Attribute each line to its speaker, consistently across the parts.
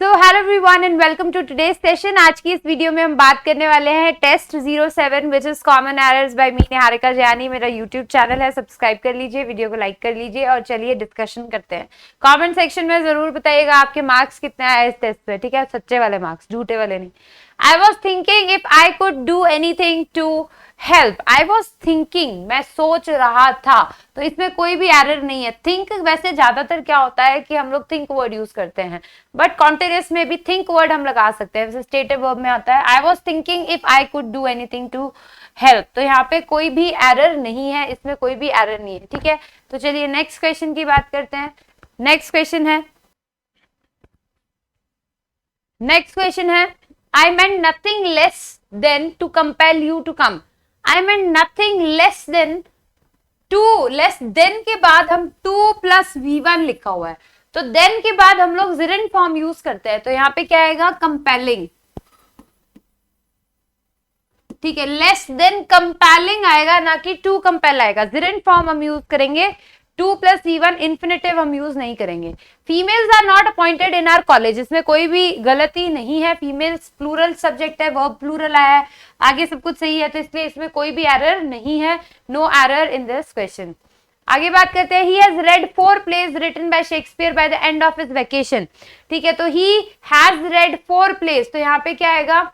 Speaker 1: So hello everyone and welcome to today's session. आज की इस वीडियो में हम बात करने वाले हैं test 07 which is common errors by me Niharika Jayani. मेरा यूट्यूब चैनल है, सब्सक्राइब कर लीजिए, वीडियो को लाइक कर लीजिए और चलिए डिस्कशन करते हैं। कमेंट सेक्शन में जरूर बताइएगा आपके मार्क्स कितने आए इस टेस्ट पे, ठीक है? सच्चे वाले मार्क्स, झूठे वाले नहीं। I was thinking if I could do anything to help. I was thinking, मैं सोच रहा था, तो इसमें कोई भी एरर नहीं है। थिंक वैसे ज्यादातर क्या होता है कि हम लोग थिंक वर्ड यूज करते हैं, बट कॉन्टिन्यूअस में भी थिंक वर्ड हम लगा सकते हैं। वैसे स्टेटिव वर्ब में आता है I was thinking if I could do anything to help, तो यहाँ पे कोई भी एरर नहीं है, इसमें कोई भी एरर नहीं है, ठीक है? तो चलिए नेक्स्ट क्वेश्चन की बात करते हैं। नेक्स्ट क्वेश्चन है I meant nothing less than to compel you to come. I meant nothing less than to, less than के बाद हम 2 plus V1 लिखा हुआ है, तो then के बाद हम लोग gerund form यूज करते हैं, तो यहाँ पे क्या आएगा? compelling, ठीक है? less than compelling आएगा, ना कि to compel आएगा। gerund form हम यूज करेंगे, 2 plus V1, infinitive हम यूज नहीं करेंगे। Females are not appointed in our college, इसमें कोई भी गलती नहीं है। फीमेल्स प्लूरल सब्जेक्ट है, वर्ब प्लूरल आया है, आगे सब कुछ सही है, तो इसलिए इसमें कोई भी एरर नहीं है। No error in this question. आगे बात करते हैं। He has read 4 plays written by Shakespeare by the end of his vacation, ठीक है? तो ही हैज रेड 4 plays, तो यहाँ पे क्या आएगा?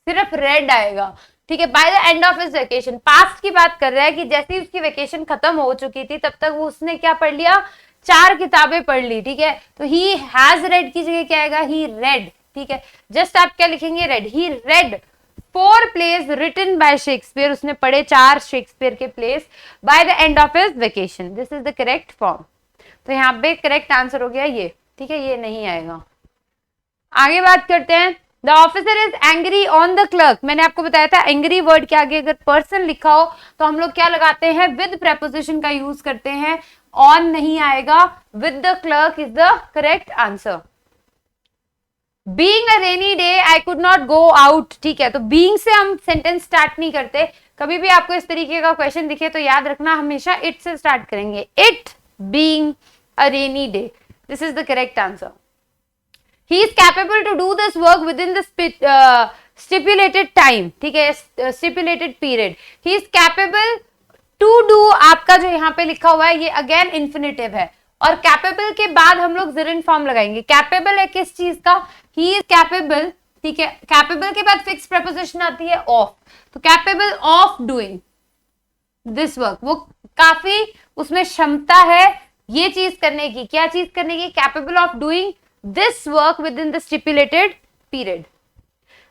Speaker 1: सिर्फ रेड आएगा, ठीक है? By the end of his vacation, past की बात कर रहा है कि जैसे ही उसकी वेकेशन खत्म हो चुकी थी तब तक वो उसने क्या पढ़ लिया? 4 किताबें पढ़ ली, ठीक है? तो ही हैज रेड की जगह क्या आएगा? ही रेड, ठीक है? जस्ट आप क्या लिखेंगे? Red. He red 4 plays written by Shakespeare, उसने पढ़े 4 शेक्सपियर के place by the end of his vacation. This is the correct form. तो यहाँ पे करेक्ट आंसर हो गया ये, ठीक है? ये नहीं आएगा। आगे बात करते हैं। The officer is angry on the clerk. मैंने आपको बताया था एंग्री वर्ड के आगे अगर पर्सन लिखा हो तो हम लोग क्या लगाते हैं? विद प्रेपोजिशन का यूज करते हैं। ऑन नहीं आएगा, with the clerk is the correct answer. Being a rainy day I could not go out, ठीक है? तो बीइंग से हम सेंटेंस स्टार्ट नहीं करते। कभी भी आपको इस तरीके का क्वेश्चन दिखे तो याद रखना हमेशा इट से स्टार्ट करेंगे। It being a rainy day, this is the correct answer. He is capable to do this work within the stipulated time, ठीक है? stipulated period. He is capable to do, आपका जो यहाँ पे लिखा हुआ है ये अगेन इंफिनिटिव है, और कैपेबल के बाद हम लोग gerund फॉर्म लगाएंगे। कैपेबल है किस चीज का? He is capable, ठीक है? कैपेबल के बाद फिक्स preposition आती है ऑफ, तो capable of doing this work, वो काफी उसमें क्षमता है ये चीज करने की। क्या चीज करने की? Capable of doing this work within the stipulated period.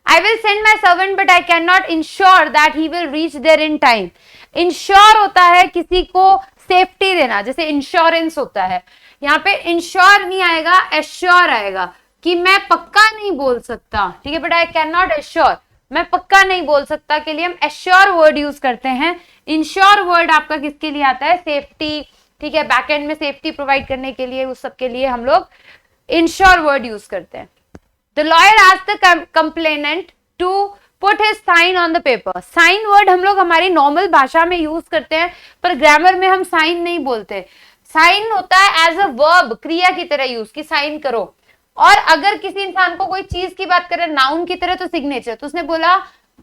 Speaker 1: I will send my servant but I cannot ensure that he will reach there in time. Ensure होता है किसी को सेफ्टी देना, जैसे इंश्योरेंस होता है। यहाँ पे इंश्योर नहीं आएगा, एश्योर आएगा कि मैं पक्का नहीं बोल सकता, ठीक है? But I can not assure, मैं पक्का नहीं बोल सकता के लिए हम एश्योर वर्ड यूज करते हैं। इंश्योर वर्ड आपका किसके लिए आता है? सेफ्टी, ठीक है? बैकएंड में सेफ्टी प्रोवाइड करने के लिए, उस सब के लिए हम लोग इंश्योर वर्ड यूज करते हैं। The lawyer asked the complainant to put his sign on the paper. Sign word हम लोग हमारी नॉर्मल भाषा में यूज करते हैं, पर ग्रामर में हम साइन नहीं बोलते। साइन होता है एज अ वर्ब, क्रिया की तरह यूज, की साइन करो। और अगर किसी इंसान को कोई चीज की बात करें नाउन की तरह, तो सिग्नेचर। तो उसने बोला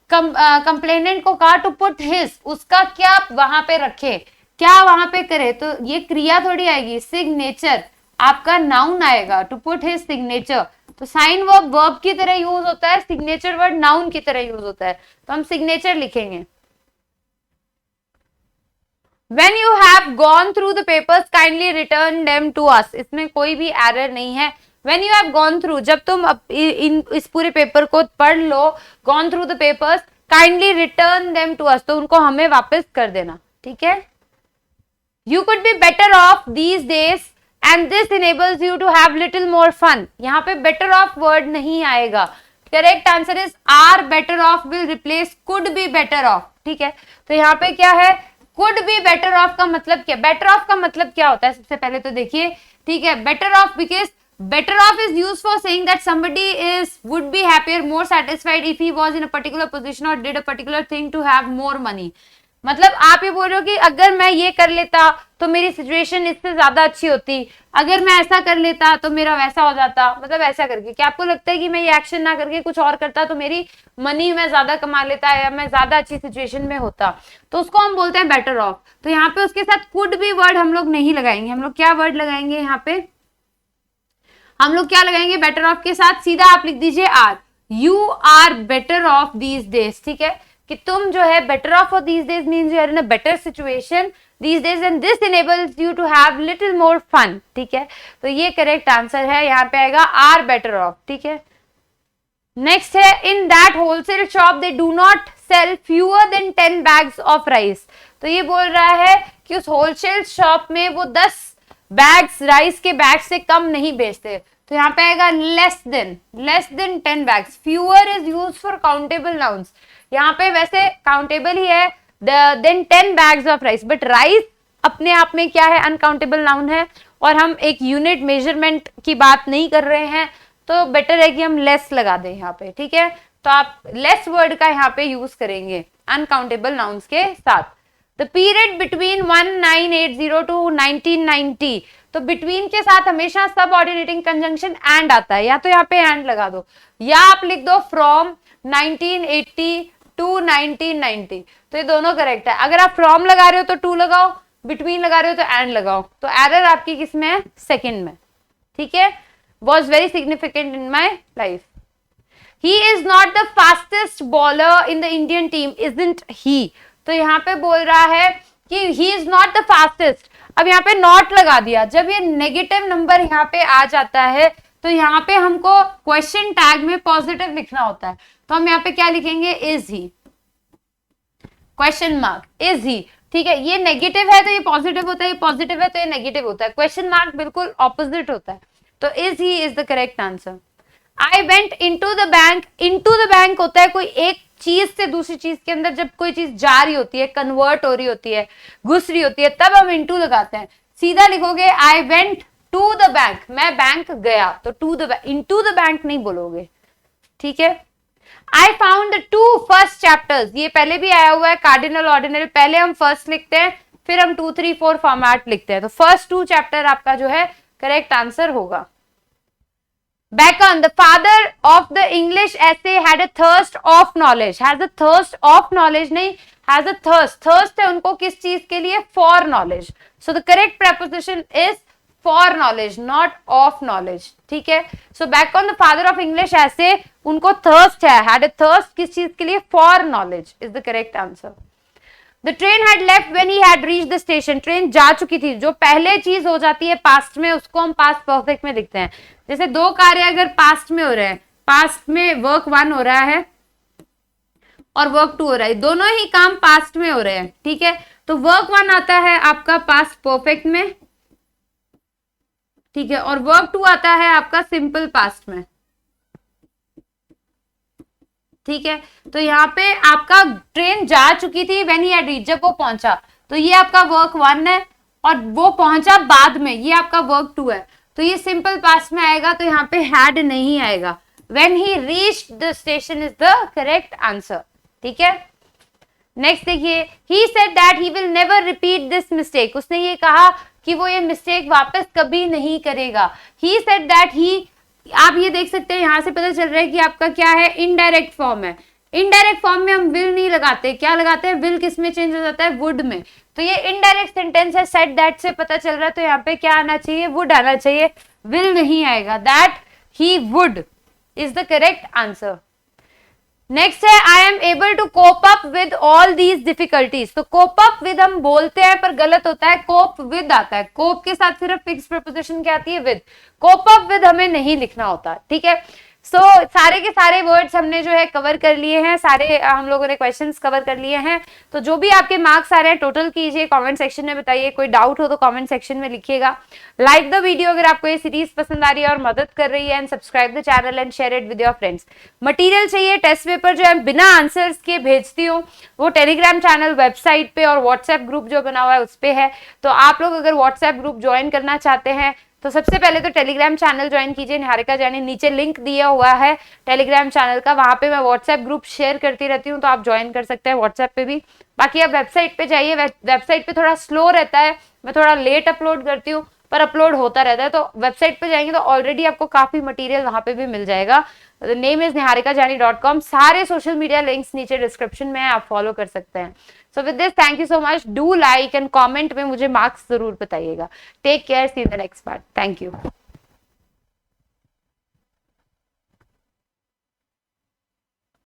Speaker 1: कंप्लेनेंट को कहा टू पुट हिज, उसका क्या वहां पे रखे, क्या वहां पे करे, तो ये क्रिया थोड़ी आएगी, सिग्नेचर आपका नाउन आएगा। टू पुट हिज सिग्नेचर, तो साइन वर्ब वर्ब की तरह यूज होता है, सिग्नेचर वर्ड नाउन की तरह यूज होता है, तो हम सिग्नेचर लिखेंगे। When you have gone through the papers, kindly return them to us. इसमें कोई भी एरर नहीं है। When you have gone through, जब तुम इस पूरे पेपर को पढ़ लो, gone through the papers, kindly return them to us, तो उनको हमें वापस कर देना, ठीक है? You could be better off these days and this enables you to have little more fun. यहाँ पे better off word नहीं आएगा। Correct answer is are better off will replace could be better off, ठीक है? तो यहाँ पे क्या है? could be better off का मतलब क्या? better off का मतलब क्या होता है? सबसे पहले तो देखिए, ठीक है? better off because better off is used for saying that somebody would be happier, more satisfied if he was in a particular position or did a particular thing to have more money. मतलब आप ये बोल रहे हो कि अगर मैं ये कर लेता तो मेरी सिचुएशन इससे ज्यादा अच्छी होती, अगर मैं ऐसा कर लेता तो मेरा वैसा हो जाता, मतलब ऐसा करके क्या आपको लगता है कि मैं ये एक्शन ना करके कुछ और करता तो मेरी मनी मैं ज्यादा कमा लेता या मैं ज्यादा अच्छी सिचुएशन में होता, तो उसको हम बोलते हैं बेटर ऑफ। तो यहाँ पे उसके साथ कुड बी वर्ड हम लोग नहीं लगाएंगे, हम लोग क्या वर्ड लगाएंगे यहाँ पे, हम लोग क्या लगाएंगे बेटर ऑफ के साथ, सीधा आप लिख दीजिए are, you are better off these days, ठीक है, कि तुम जो है better off off these days means you are in a better situation these days and this enables you to have little more fun, ठीक है, तो ये करेक्ट आंसर है, यहाँ पे आएगा आर बेटर ऑफ, ठीक है। नेक्स्ट है in that wholesale shop they do not sell fewer than 10 bags of rice, तो ये बोल रहा है कि उस होलसेल शॉप में वो 10 बैग्स राइस के बैग से कम नहीं बेचते, तो यहाँ पे आएगा less than 10 bags. Fewer is use for countable nouns, यहाँ पे वैसे काउंटेबल ही है than 10 bags of rice, but rice अपने आप में क्या है, अनकाउंटेबल नाउन है और हम एक यूनिट मेजरमेंट की बात नहीं कर रहे हैं, तो बेटर है कि हम लेस लगा दें यहाँ पे, ठीक है, तो आप लेस वर्ड का यहाँ पे यूज करेंगे अनकाउंटेबल नाउन्स के साथ। द पीरियड बिटवीन 1980 टू 1990, तो बिटवीन के साथ हमेशा सब ऑर्डिनेटिंग कंजंक्शन एंड आता है, या तो यहाँ पे एंड लगा दो या आप लिख दो फ्रॉम 1980 टू 1990, तो ये दोनों करेक्ट है। अगर आप फ्रॉम लगा रहे हो तो टू लगाओ, बिटवीन लगा रहे हो तो एंड लगाओ, तो एरर आपकी किस में है, सेकंड में, ठीक है। Was very significant in my life. He is not the fastest bowler in the Indian team isn't he, तो यहाँ पे बोल रहा है कि he is not the fastest, अब यहाँ पे नॉट लगा दिया, जब ये नेगेटिव नंबर यहाँ पे आ जाता है तो यहाँ पे हमको क्वेश्चन टैग में पॉजिटिव लिखना होता है, तो हम यहाँ पे क्या लिखेंगे, is he, question mark, is he, ठीक है, ये नेगेटिव है तो ये पॉजिटिव होता है, ये पॉजिटिव है तो ये नेगेटिव होता है, क्वेश्चन मार्क बिल्कुल ऑपोजिट होता है, तो is he is the correct answer. I went into the bank, into the bank होता है कोई एक चीज से दूसरी चीज के अंदर जब कोई चीज जा रही होती है, कन्वर्ट हो रही होती है, घुस रही होती है, तब हम इनटू लगाते हैं। सीधा लिखोगे I went to the bank, मैं बैंक गया, तो to the bank, into the bank नहीं बोलोगे, ठीक है। I found the 2 first chapters, ये पहले भी आया हुआ है कार्डिनल ऑर्डिनल, पहले हम फर्स्ट लिखते हैं फिर हम 2, 3, 4 फॉर्मेट लिखते हैं, तो फर्स्ट 2 चैप्टर आपका जो है करेक्ट आंसर होगा। Bacon, the father of the English essay, had a thirst of knowledge, has a thirst of knowledge नहीं, has a thirst, thirst है उनको किस चीज के लिए, for knowledge, so the correct preposition is for knowledge, not of knowledge, ठीक है। So Bacon, the father of English essay, उनको thirst है, had a thirst किस चीज के लिए, for knowledge is the correct answer. The train had left when he had reached the station, train जा चुकी थी, जो पहले चीज हो जाती है पास्ट में उसको हम पास्ट परफेक्ट में लिखते हैं, जैसे दो कार्य अगर पास्ट में हो रहे हैं, पास्ट में वर्क 1 हो रहा है और वर्क 2 हो रहा है, दोनों ही काम पास्ट में हो रहे हैं, ठीक है, तो वर्क 1 आता है आपका पास्ट परफेक्ट में, ठीक है, और वर्क 2 आता है आपका सिंपल पास्ट में, ठीक है, तो यहाँ पे आपका ट्रेन जा चुकी थी व्हेन ही हैड रीच्ड, जब वो पहुंचा, तो ये आपका वर्क 1 है और वो पहुंचा बाद में, ये आपका वर्क 2 है, तो ये सिंपल पास्ट में आएगा, तो यहाँ पे हैड नहीं आएगा, when he reached the station is the correct answer, ठीक है। नेक्स्ट देखिए, he said that he will never repeat this mistake, उसने ये कहा कि वो ये मिस्टेक वापस कभी नहीं करेगा। ही सेड दैट ही, आप ये देख सकते हैं यहां से पता चल रहा है कि आपका क्या है, इनडायरेक्ट फॉर्म है, इनडायरेक्ट फॉर्म में हम विल नहीं लगाते, क्या लगाते हैं, विल किस में चेंज हो जाता है, वुड में, तो ये इनडायरेक्ट सेंटेंस है, सेड दैट से पता चल रहा है, तो यहाँ पे क्या आना चाहिए, वुड आना चाहिए, विल नहीं आएगा, दैट ही would is the correct answer. Next है I am able to cope up with all these difficulties, तो कोप अप विद हम बोलते हैं पर गलत होता है, कोप विद आता है, कोप के साथ सिर्फ फिक्स प्रीपोजिशन क्या आती है, विद, कोप अप विद हमें नहीं लिखना होता, ठीक है। सो सारे के सारे वर्ड्स हमने जो है कवर कर लिए हैं, सारे हम लोगों ने क्वेश्चंस कवर कर लिए हैं, तो जो भी आपके मार्क्स आ रहे हैं टोटल कीजिए, कमेंट सेक्शन में बताइए, कोई डाउट हो तो कमेंट सेक्शन में लिखिएगा। लाइक द वीडियो अगर आपको ये सीरीज पसंद आ रही है और मदद कर रही है, and subscribe the channel and share it with your friends. Material चाहिए, टेस्ट पेपर जो है बिना आंसर्स के भेजती हूँ, वो टेलीग्राम चैनल, वेबसाइट पे और व्हाट्सएप ग्रुप जो बना हुआ है उस पे है, तो आप लोग अगर व्हाट्सएप ग्रुप ज्वाइन करना चाहते हैं तो तो सबसे पहले तो टेलीग्राम चैनल ज्वाइन कीजिए निहारिका जानी, नीचे लिंक दिया हुआ है टेलीग्राम चैनल का, वहां पे मैं व्हाट्सएप ग्रुप शेयर करती रहती हूँ, तो आप ज्वाइन कर सकते हैं व्हाट्सएप पे भी। बाकी आप वेबसाइट पे जाइए, वेबसाइट पे थोड़ा स्लो रहता है, मैं थोड़ा लेट अपलोड करती हूँ पर अपलोड होता रहता है, तो वेबसाइट पे जाएंगे तो ऑलरेडी आपको काफी मटेरियल वहां पे भी मिल जाएगा। Name is niharikajani.com। सारे सोशल मीडिया लिंक्स नीचे डिस्क्रिप्शन में है, आप फॉलो कर सकते हैं। So with this thank you so much, do like and comment में मुझे मार्क्स जरूर बताइएगा। Take care, see the next part, thank you.